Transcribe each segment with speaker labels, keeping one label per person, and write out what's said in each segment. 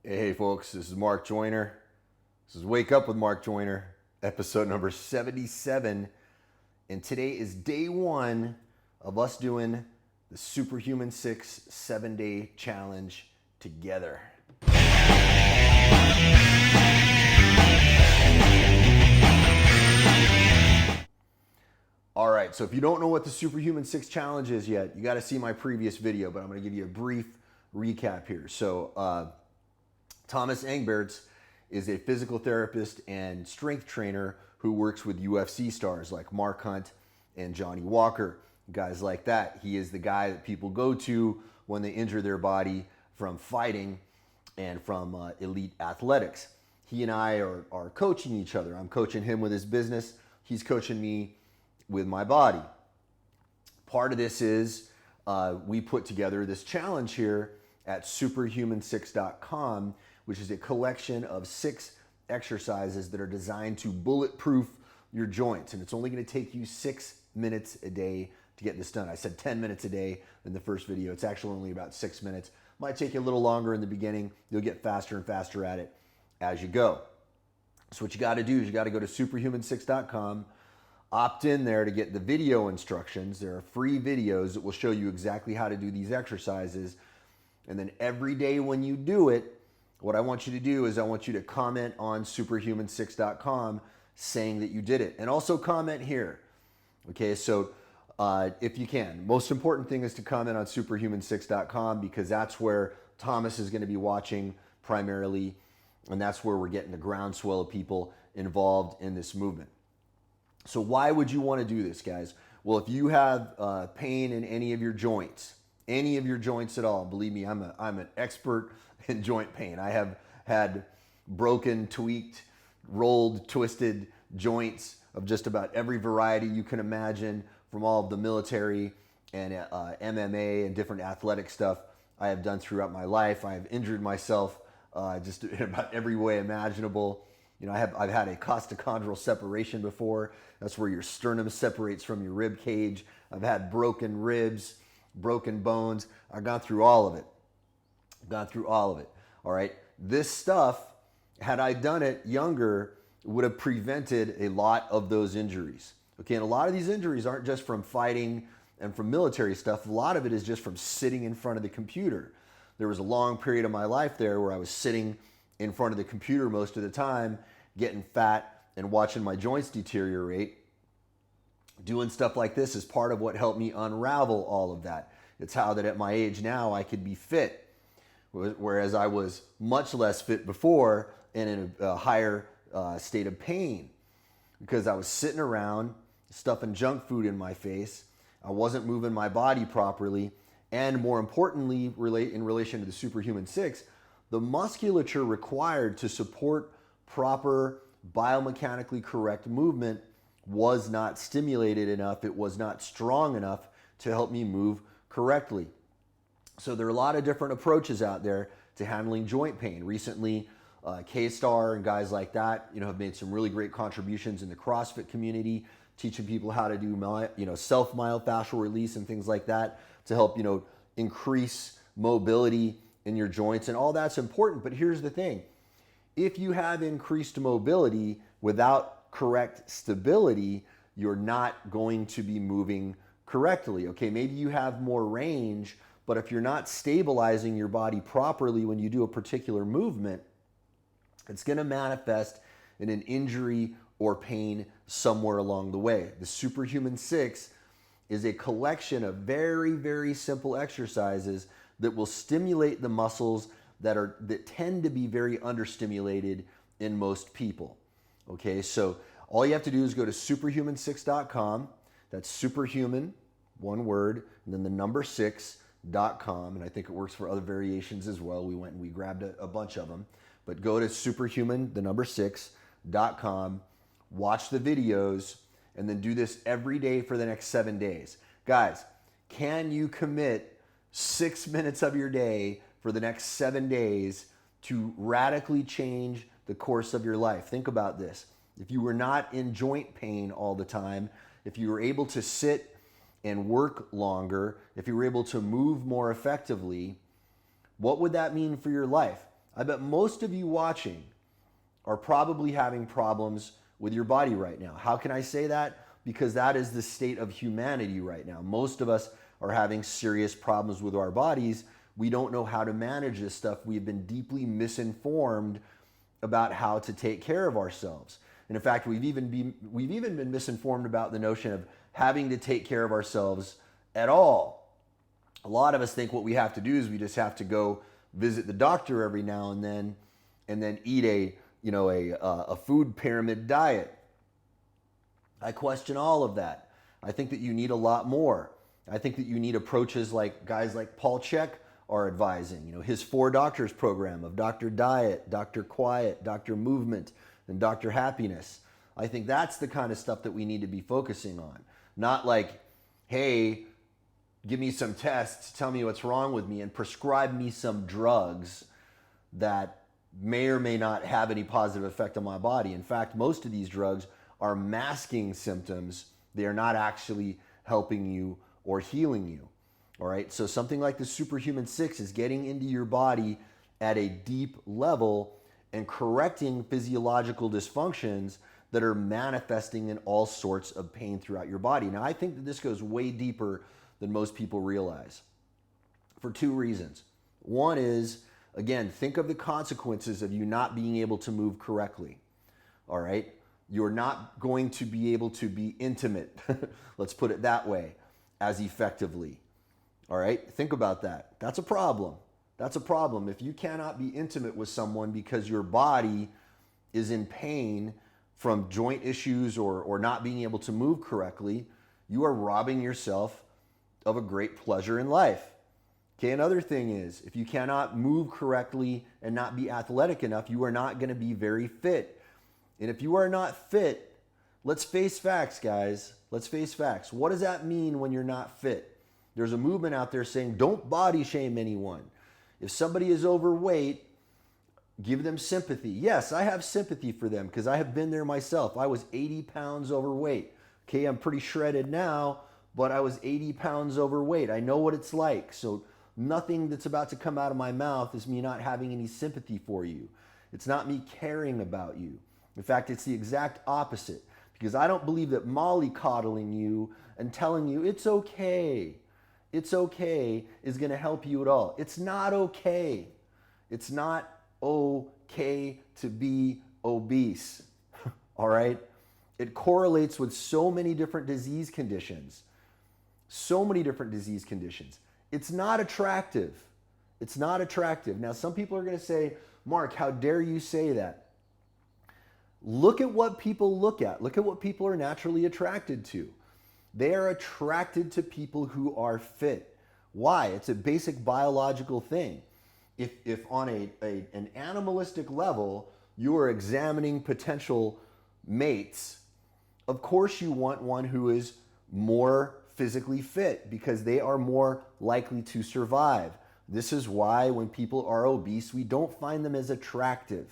Speaker 1: Hey folks, this is Mark Joyner. This is Wake Up with Mark Joyner, episode number 77. And today is day one of us doing the Superhuman 6 7-day challenge together. All right, so if you don't know what the Superhuman 6 challenge is yet, you got to see my previous video, but I'm going to give you a brief recap here. So, Thomas Engberts is a physical therapist and strength trainer who works with UFC stars like Mark Hunt and Johnny Walker, guys like that. He is the guy that people go to when they injure their body from fighting and from elite athletics. He and I are coaching each other. I'm coaching him with his business. He's coaching me with my body. Part of this is we put together this challenge here at superhuman6.com, which is a collection of 6 exercises that are designed to bulletproof your joints. And it's only going to take you 6 minutes a day to get this done. I said 10 minutes a day in the first video. It's actually only about 6 minutes. Might take you a little longer in the beginning. You'll get faster and faster at it as you go. So what you got to do is you got to go to superhuman6.com, opt in there to get the video instructions. There are free videos that will show you exactly how to do these exercises. And then every day when you do it, what I want you to do is I want you to comment on superhuman6.com saying that you did it. And also comment here. Okay, so if you can. Most important thing is to comment on superhuman6.com because that's where Thomas is going to be watching primarily. And that's where we're getting the groundswell of people involved in this movement. So why would you want to do this, guys? Well, if you have pain in any of your joints at all, believe me, I'm an expert in joint pain. I have had broken, tweaked, rolled, twisted joints of just about every variety you can imagine from all of the military and MMA and different athletic stuff I have done throughout my life. I have injured myself just in about every way imaginable. You know, I've had a costochondral separation before. That's where your sternum separates from your rib cage. I've had broken ribs, broken bones. I've gone through all of it. All right. This stuff, had I done it younger, would have prevented a lot of those injuries. Okay, and a lot of these injuries aren't just from fighting and from military stuff. A lot of it is just from sitting in front of the computer. There was a long period of my life there where I was sitting in front of the computer most of the time, getting fat and watching my joints deteriorate. Doing stuff like this is part of what helped me unravel all of that. It's how that at my age now I could be fit, whereas I was much less fit before and in a higher state of pain because I was sitting around stuffing junk food in my face. I wasn't moving my body properly, and more importantly, in relation to the Superhuman 6, the musculature required to support proper biomechanically correct movement was not stimulated enough. It was not strong enough to help me move correctly. So there are a lot of different approaches out there to handling joint pain. Recently, K-Star and guys like that, have made some really great contributions in the CrossFit community, teaching people how to do, self-myofascial release and things like that to help, increase mobility in your joints, and all that's important. But here's the thing. If you have increased mobility without correct stability, you're not going to be moving correctly. Okay, maybe you have more range, but if you're not stabilizing your body properly when you do a particular movement, it's going to manifest in an injury or pain somewhere along the way. The Superhuman 6 is a collection of very, very simple exercises that will stimulate the muscles that tend to be very understimulated in most people. Okay, so all you have to do is go to superhuman6.com. That's superhuman, one word, and then the number 6.com. And I think it works for other variations as well. We went and we grabbed a bunch of them. But go to superhuman, the number 6.com, watch the videos, and then do this every day for the next 7 days. Guys, can you commit 6 minutes of your day for the next 7 days to radically change the course of your life? Think about this. If you were not in joint pain all the time, if you were able to sit and work longer, if you were able to move more effectively, what would that mean for your life? I bet most of you watching are probably having problems with your body right now. How can I say that? Because that is the state of humanity right now. Most of us are having serious problems with our bodies. We don't know how to manage this stuff. We've been deeply misinformed about how to take care of ourselves. And in fact, we've even been misinformed about the notion of having to take care of ourselves at all. A lot of us think what we have to do is we just have to go visit the doctor every now and then eat a food pyramid diet. I question all of that. I think that you need a lot more. I think that you need approaches like guys like Paul Chek are advising. His 4 doctors program of Dr. Diet, Dr. Quiet, Dr. Movement, and Dr. Happiness. I think that's the kind of stuff that we need to be focusing on. Not like, hey, give me some tests, tell me what's wrong with me, and prescribe me some drugs that may or may not have any positive effect on my body. In fact, most of these drugs are masking symptoms. They are not actually helping you or healing you. All right, so something like the Superhuman 6 is getting into your body at a deep level and correcting physiological dysfunctions that are manifesting in all sorts of pain throughout your body. Now, I think that this goes way deeper than most people realize for 2 reasons. One is, again, think of the consequences of you not being able to move correctly. All right, you're not going to be able to be intimate, let's put it that way, as effectively. All right, think about that. That's a problem. That's a problem. If you cannot be intimate with someone because your body is in pain from joint issues or not being able to move correctly, you are robbing yourself of a great pleasure in life. Okay, another thing is, if you cannot move correctly and not be athletic enough, you are not going to be very fit. And if you are not fit, let's face facts, guys. Let's face facts. What does that mean when you're not fit? There's a movement out there saying, don't body shame anyone. If somebody is overweight, give them sympathy. Yes, I have sympathy for them because I have been there myself. I was 80 pounds overweight. Okay, I'm pretty shredded now, but I was 80 pounds overweight. I know what it's like. So nothing that's about to come out of my mouth is me not having any sympathy for you. It's not me caring about you. In fact, it's the exact opposite, because I don't believe that mollycoddling you and telling you it's okay is going to help you at all. It's not okay. It's not okay to be obese. All right? It correlates with so many different disease conditions. So many different disease conditions. It's not attractive. It's not attractive. Now, some people are going to say, Mark, how dare you say that? Look at what people look at. Look at what people are naturally attracted to. They are attracted to people who are fit. Why? It's a basic biological thing. If on an animalistic level, you are examining potential mates, of course you want one who is more physically fit because they are more likely to survive. This is why when people are obese, we don't find them as attractive.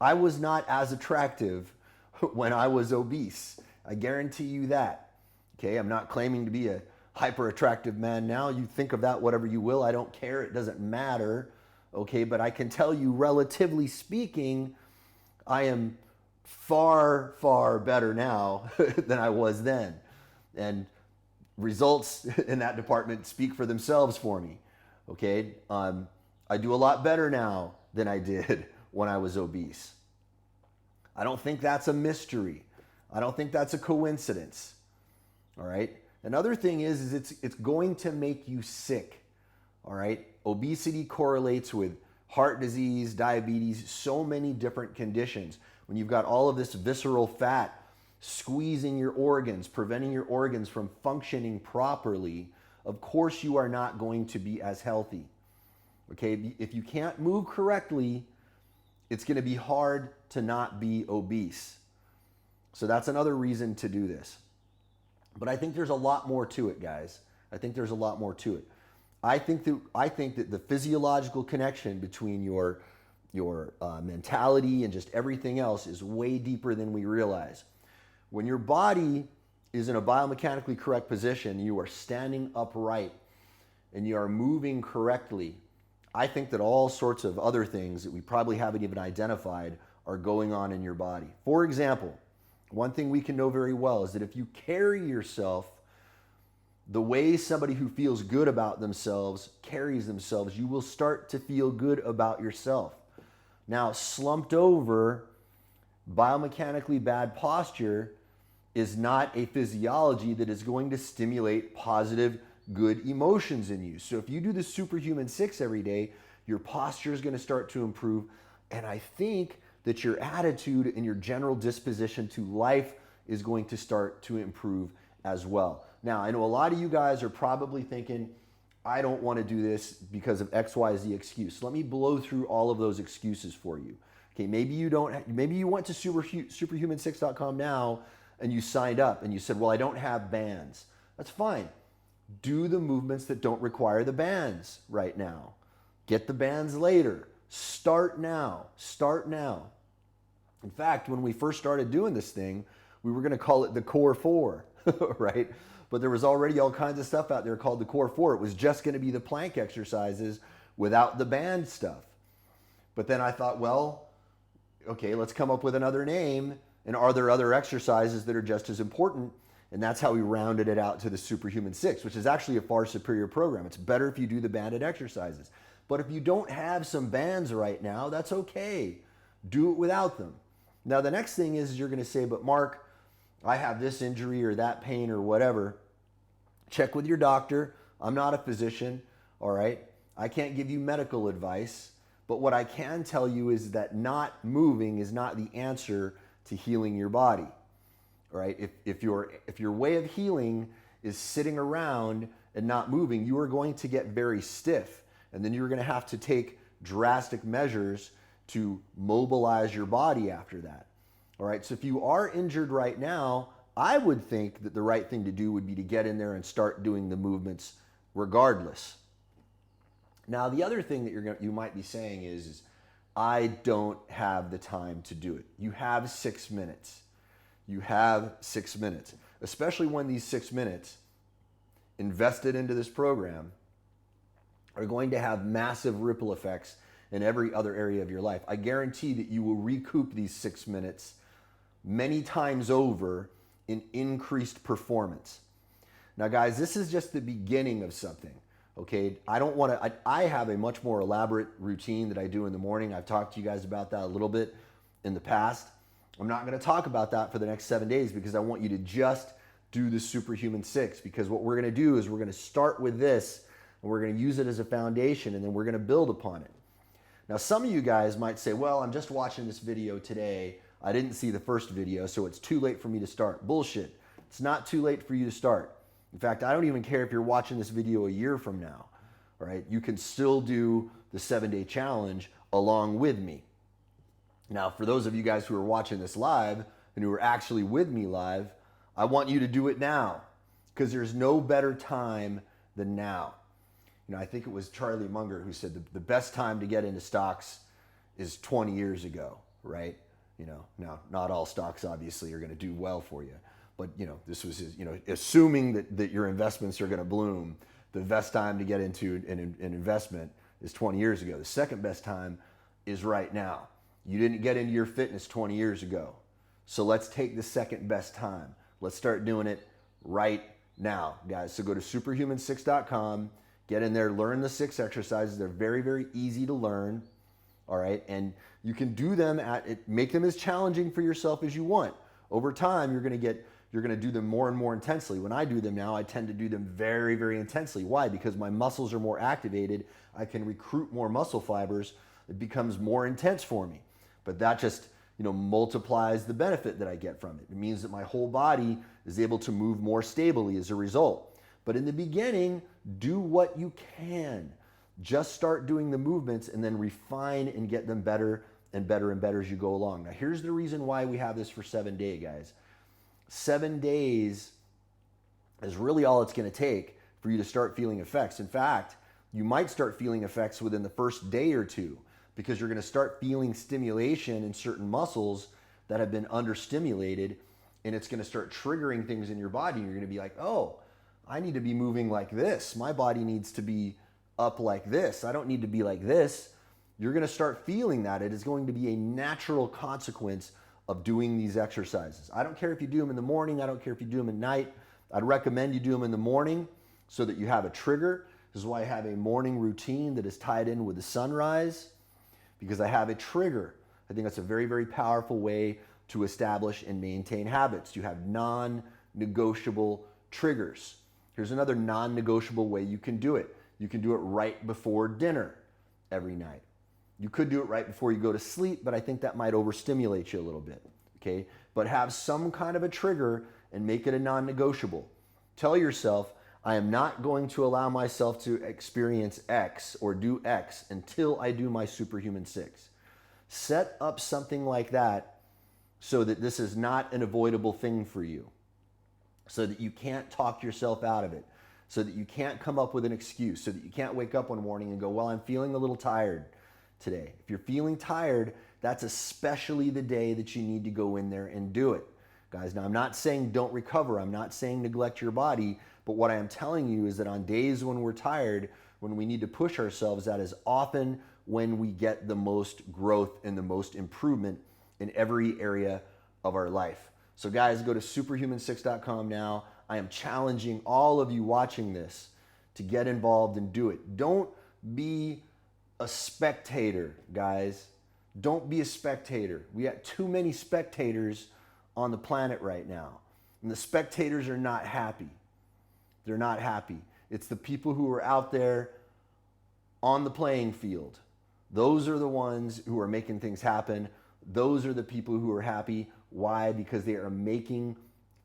Speaker 1: I was not as attractive when I was obese. I guarantee you that. Okay, I'm not claiming to be a hyper attractive man now. You think of that whatever you will. I don't care. It doesn't matter. Okay, but I can tell you, relatively speaking, I am far, far better now than I was then. And results in that department speak for themselves for me. Okay, I do a lot better now than I did when I was obese. I don't think that's a mystery. I don't think that's a coincidence. All right. Another thing is it's going to make you sick. All right. Obesity correlates with heart disease, diabetes, so many different conditions. When you've got all of this visceral fat squeezing your organs, preventing your organs from functioning properly, of course you are not going to be as healthy. Okay. If you can't move correctly, it's going to be hard to not be obese. So that's another reason to do this. But I think there's a lot more to it, guys. I think there's a lot more to it. I think that the physiological connection between your mentality and just everything else is way deeper than we realize. When your body is in a biomechanically correct position, you are standing upright and you are moving correctly, I think that all sorts of other things that we probably haven't even identified are going on in your body. For example, one thing we can know very well is that if you carry yourself the way somebody who feels good about themselves carries themselves, you will start to feel good about yourself. Now, slumped over, biomechanically bad posture is not a physiology that is going to stimulate positive, good emotions in you. So if you do the Superhuman 6 every day, your posture is going to start to improve. And I think that your attitude and your general disposition to life is going to start to improve as well. Now, I know a lot of you guys are probably thinking, I don't want to do this because of XYZ excuse. Let me blow through all of those excuses for you. Okay, maybe you went to superhuman6.com now and you signed up and you said, well, I don't have bands. That's fine. Do the movements that don't require the bands right now. Get the bands later. Start now. Start now. In fact, when we first started doing this thing, we were going to call it the Core 4, right? But there was already all kinds of stuff out there called the Core 4. It was just going to be the plank exercises without the band stuff. But then I thought, well, okay, let's come up with another name. And are there other exercises that are just as important? And that's how we rounded it out to the Superhuman 6, which is actually a far superior program. It's better if you do the banded exercises. But if you don't have some bands right now, that's okay. Do it without them. Now, the next thing is you're going to say, but Mark, I have this injury or that pain or whatever. Check with your doctor. I'm not a physician, all right? I can't give you medical advice, but what I can tell you is that not moving is not the answer to healing your body, all right? If your way of healing is sitting around and not moving, you are going to get very stiff, and then you're going to have to take drastic measures to mobilize your body after that. All right, so if you are injured right now, I would think that the right thing to do would be to get in there and start doing the movements regardless. Now, the other thing that you might be saying is, I don't have the time to do it. You have 6 minutes. You have 6 minutes, especially when these 6 minutes invested into this program are going to have massive ripple effects in every other area of your life. I guarantee that you will recoup these 6 minutes many times over in increased performance. Now, guys, this is just the beginning of something, okay? I have a much more elaborate routine that I do in the morning. I've talked to you guys about that a little bit in the past. I'm not gonna talk about that for the next 7 days because I want you to just do the Superhuman 6, because what we're gonna do is we're gonna start with this and we're gonna use it as a foundation and then we're gonna build upon it. Now, some of you guys might say, well, I'm just watching this video today. I didn't see the first video, so it's too late for me to start. Bullshit. It's not too late for you to start. In fact, I don't even care if you're watching this video a year from now, all right? You can still do the 7-day challenge along with me. Now, for those of you guys who are watching this live and who are actually with me live, I want you to do it now because there's no better time than now. You know, I think it was Charlie Munger who said the best time to get into stocks is 20 years ago, right? You know, now not all stocks obviously are going to do well for you, but you know, this was his, you know, assuming that your investments are going to bloom, the best time to get into an investment is 20 years ago. The second best time is right now. You didn't get into your fitness 20 years ago. So let's take the second best time. Let's start doing it right now, guys. So go to superhuman6.com, get in there, learn the 6 exercises. They're very, very easy to learn. All right, and you can do them make them as challenging for yourself as you want. Over time, you're gonna do them more and more intensely. When I do them now, I tend to do them very, very intensely. Why? Because my muscles are more activated. I can recruit more muscle fibers. It becomes more intense for me. But that just, you know, multiplies the benefit that I get from it. It means that my whole body is able to move more stably as a result. But in the beginning, do what you can. Just start doing the movements and then refine and get them better and better and better as you go along. Now, here's the reason why we have this for 7 days, guys. 7 days is really all it's going to take for you to start feeling effects. In fact, you might start feeling effects within the first day or two because you're going to start feeling stimulation in certain muscles that have been understimulated, and it's going to start triggering things in your body. And you're going to be like, oh, I need to be moving like this. My body needs to be up like this. I don't need to be like this. You're going to start feeling that. It is going to be a natural consequence of doing these exercises. I don't care if you do them in the morning. I don't care if you do them at night. I'd recommend you do them in the morning so that you have a trigger. This is why I have a morning routine that is tied in with the sunrise, because I have a trigger. I think that's a very, very powerful way to establish and maintain habits. You have non-negotiable triggers. Here's another non-negotiable way you can do it. You can do it right before dinner every night. You could do it right before you go to sleep, but I think that might overstimulate you a little bit, okay? But have some kind of a trigger and make it a non-negotiable. Tell yourself, I am not going to allow myself to experience X or do X until I do my Superhuman 6. Set up something like that so that this is not an avoidable thing for you, so that you can't talk yourself out of it, so that you can't come up with an excuse, so that you can't wake up one morning and go, well, I'm feeling a little tired today. If you're feeling tired, that's especially the day that you need to go in there and do it. Guys, now I'm not saying don't recover. I'm not saying neglect your body. But what I am telling you is that on days when we're tired, when we need to push ourselves, that is often when we get the most growth and the most improvement in every area of our life. So guys, go to superhuman6.com now. I am challenging all of you watching this to get involved and do it. Don't be a spectator, guys. Don't be a spectator. We got too many spectators on the planet right now. And the spectators are not happy. They're not happy. It's the people who are out there on the playing field. Those are the ones who are making things happen. Those are the people who are happy. Why? Because they are making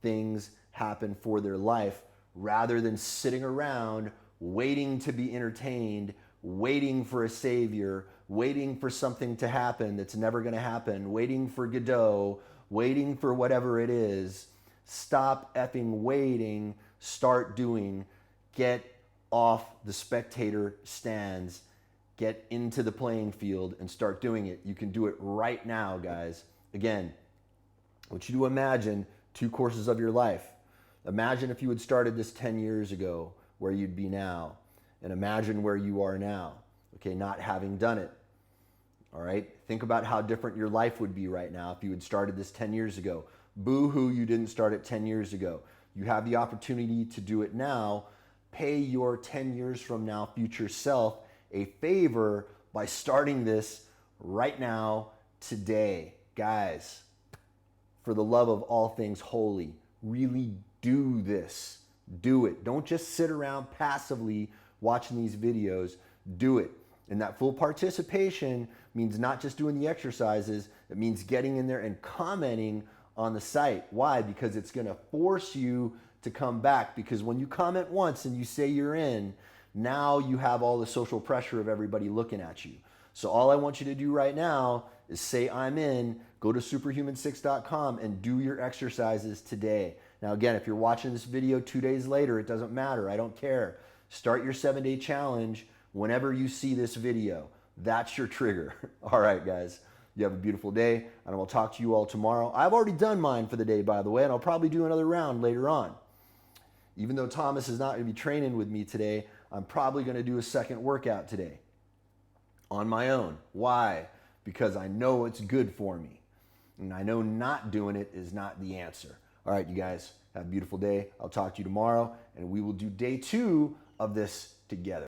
Speaker 1: things happen for their life rather than sitting around waiting to be entertained, waiting for a savior, waiting for something to happen that's never going to happen, waiting for Godot, waiting for whatever it is. Stop effing waiting. Start doing. Get off the spectator stands. Get into the playing field and start doing it. You can do it right now, guys. Again, I want you to imagine 2 courses of your life. Imagine if you had started this 10 years ago, where you'd be now. And imagine where you are now, okay, not having done it. All right? Think about how different your life would be right now if you had started this 10 years ago. Boo-hoo, you didn't start it 10 years ago. You have the opportunity to do it now. Pay your 10 years from now future self a favor by starting this right now, today. Guys, for the love of all things holy, really do this. Do it. Don't just sit around passively watching these videos. Do it. And that full participation means not just doing the exercises, it means getting in there and commenting on the site. Why? Because it's going to force you to come back. Because when you comment once and you say you're in, now you have all the social pressure of everybody looking at you. So all I want you to do right now is say I'm in, go to superhuman6.com and do your exercises today. Now again, if you're watching this video 2 days later, it doesn't matter. I don't care. Start your 7-day challenge whenever you see this video. That's your trigger. All right, guys. You have a beautiful day, and I will talk to you all tomorrow. I've already done mine for the day, by the way, and I'll probably do another round later on. Even though Thomas is not going to be training with me today, I'm probably going to do a second workout today on my own. Why? Because I know it's good for me, and I know not doing it is not the answer. All right, you guys, have a beautiful day. I'll talk to you tomorrow, and we will do day 2 of this together.